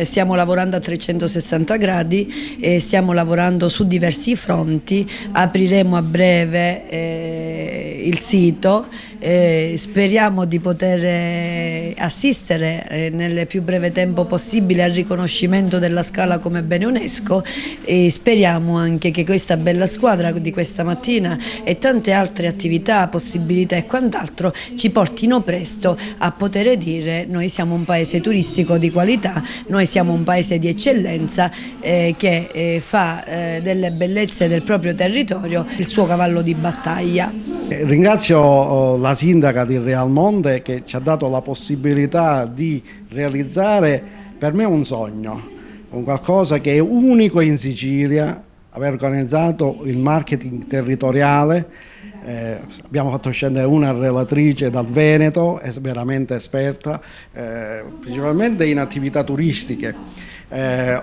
stiamo lavorando a 360 gradi e stiamo lavorando su diversi fronti. Apriremo a breve il sito, speriamo di poter assistere nel più breve tempo possibile al riconoscimento della Scala come bene UNESCO e speriamo anche che questa bella squadra di questa mattina e tante altre attività, possibilità e quant'altro ci portino presto a poter dire: noi siamo un paese turistico di qualità, noi siamo un paese di eccellenza che fa delle bellezze del proprio territorio il suo cavallo di battaglia. Ringrazio la sindaca di Realmonte che ci ha dato la possibilità di realizzare per me un sogno, un qualcosa che è unico in Sicilia, aver organizzato il marketing territoriale. Abbiamo fatto scendere una relatrice dal Veneto, è veramente esperta, principalmente in attività turistiche.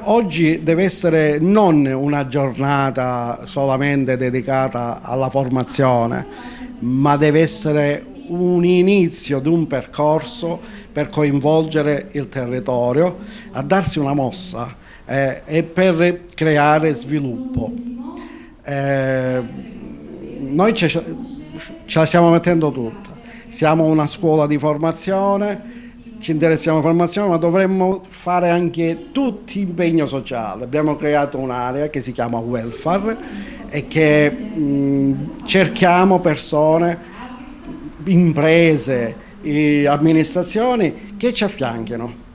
Oggi deve essere non una giornata solamente dedicata alla formazione, ma deve essere un inizio di un percorso per coinvolgere il territorio, a darsi una mossa e per creare sviluppo. Noi ce la stiamo mettendo tutta, siamo una scuola di formazione, ci interessiamo alla formazione, ma dovremmo fare anche tutti impegno sociale. Abbiamo creato un'area che si chiama welfare e che cerchiamo persone, imprese, amministrazioni che ci affianchino.